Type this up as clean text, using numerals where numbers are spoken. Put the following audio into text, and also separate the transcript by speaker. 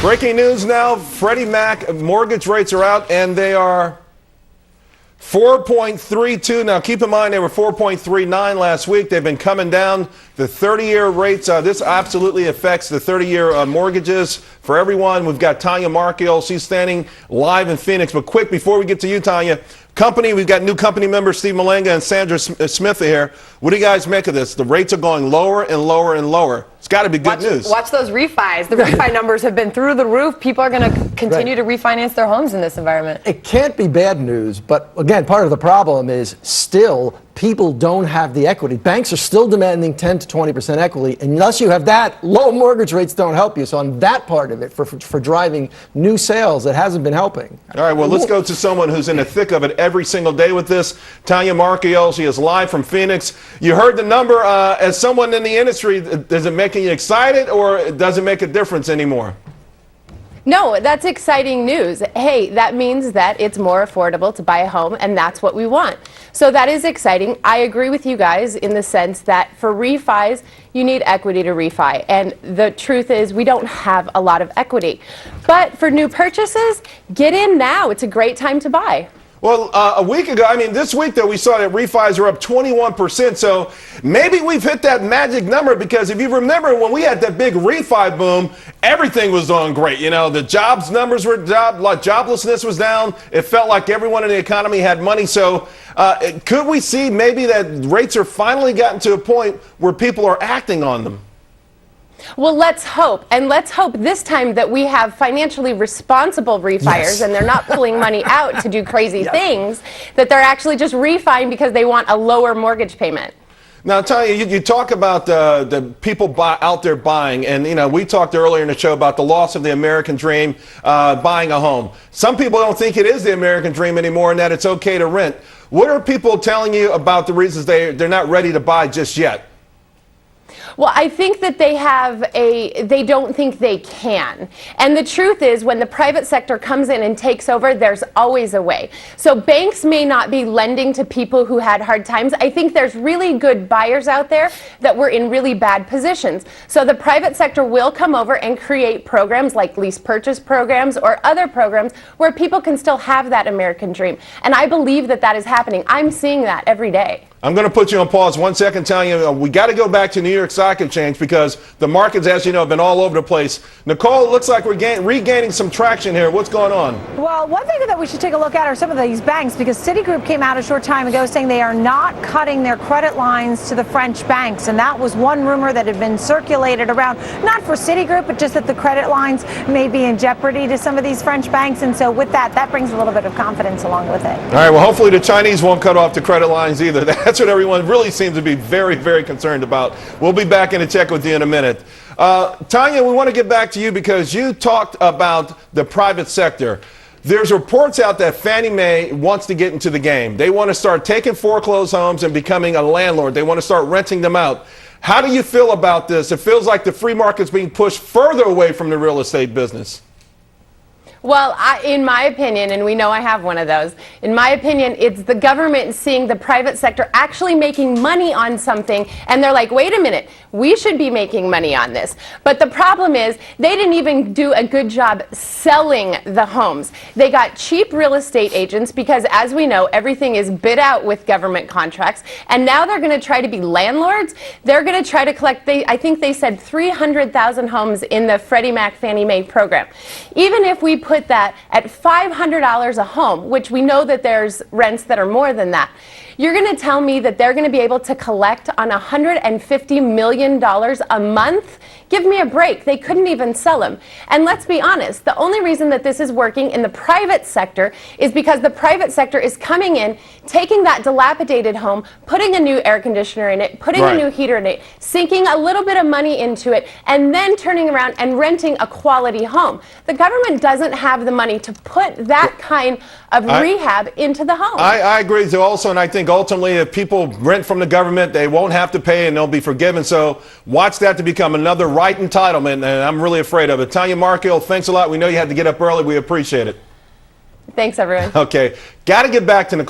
Speaker 1: Breaking news now, Freddie Mac mortgage rates are out and they are 4.32. Now keep in mind they were 4.39 last week. They've been coming down. The 30-year rates, this absolutely affects the 30-year mortgages for everyone. We've got Tanya Marchiol. She's standing live in Phoenix. But quick, before we get to you, Tanya, we've got new company members Steve Malenga and Sandra Smith here. What do you guys make of this? The rates are going lower and lower and lower. It's got to be good news.
Speaker 2: Watch those refis. The refi numbers have been through the roof. People are going to continue to refinance their homes in this environment.
Speaker 3: It can't be bad news, but again, part of the problem is still people don't have the equity. Banks are still demanding 10 to 20% equity. Unless you have that, low mortgage rates don't help you. So on that part of it, for driving new sales, it hasn't been helping. All
Speaker 1: right, well, let's go to someone who's in the thick of it every single day with this. Tanya Marchiol, she is live from Phoenix. You heard the number. As someone in the industry, does it make you excited or does it make a difference anymore?
Speaker 2: No, that's exciting news. Hey, that means that it's more affordable to buy a home, and that's what we want. So that is exciting. I agree with you guys in the sense that for refis, you need equity to refi. And the truth is we don't have a lot of equity. But for new purchases, get in now. It's a great time to buy.
Speaker 1: Well, a week ago, this week, though, we saw that refis were up 21%. So maybe we've hit that magic number because if you remember when we had that big refi boom, everything was doing great. You know, the jobs numbers were joblessness was down. It felt like everyone in the economy had money. So could we see maybe that rates are finally gotten to a point where people are acting on them?
Speaker 2: Well, let's hope. And let's hope this time that we have financially responsible refis and they're not pulling money out to do crazy things, that they're actually just refining because they want a lower mortgage payment.
Speaker 1: Now, Tanya, you talk about the people out there buying, and, we talked earlier in the show about the loss of the American dream, buying a home. Some people don't think it is the American dream anymore and that it's okay to rent. What are people telling you about the reasons they're not ready to buy just yet?
Speaker 2: Well, I think that they don't think they can. And the truth is when the private sector comes in and takes over, there's always a way. So banks may not be lending to people who had hard times. I think there's really good buyers out there that were in really bad positions. So the private sector will come over and create programs like lease purchase programs or other programs where people can still have that American dream. And I believe that that is happening. I'm seeing that every day. I'm
Speaker 1: going to put you on pause 1 second, Tanya. We got to go back to New York Stock Exchange because the markets, as you know, have been all over the place. Nicole, it looks like we're regaining some traction here. What's going on?
Speaker 4: Well, one thing that we should take a look at are some of these banks, because Citigroup came out a short time ago saying they are not cutting their credit lines to the French banks. And that was one rumor that had been circulated around, not for Citigroup, but just that the credit lines may be in jeopardy to some of these French banks. And so with that brings a little bit of confidence along with it.
Speaker 1: All right, well, hopefully the Chinese won't cut off the credit lines either. That's what everyone really seems to be very, very concerned about. We'll be back in to check with you in a minute. Tanya, we want to get back to you because you talked about the private sector. There's reports out that Fannie Mae wants to get into the game. They want to start taking foreclosed homes and becoming a landlord. They want to start renting them out. How do you feel about this? It feels like the free market's being pushed further away from the real estate business.
Speaker 2: Well, in my opinion, and we know I have one of those, in my opinion, it's the government seeing the private sector actually making money on something, and they're like, wait a minute, we should be making money on this. But the problem is they didn't even do a good job selling the homes. They got cheap real estate agents because, as we know, everything is bid out with government contracts, and now they're going to try to be landlords. They're going to try to collect, I think they said 300,000 homes in the Freddie Mac Fannie Mae program. Even if we put that at $500 a home, which we know that there's rents that are more than that, you're going to tell me that they're going to be able to collect on $150 million a month? Give me a break. They couldn't even sell them. And let's be honest, the only reason that this is working in the private sector is because the private sector is coming in, taking that dilapidated home, putting a new air conditioner in it, putting a new heater in it, sinking a little bit of money into it, and then turning around and renting a quality home. The government doesn't have the money to put that kind of rehab into the home.
Speaker 1: I agree with you also, and I think ultimately if people rent from the government, they won't have to pay and they'll be forgiven. So watch that to become another right entitlement, and I'm really afraid of it. Tanya Marchiol, thanks a lot. We know you had to get up early. We appreciate it.
Speaker 2: Thanks, everyone.
Speaker 1: Okay. Got to get back to Nicole.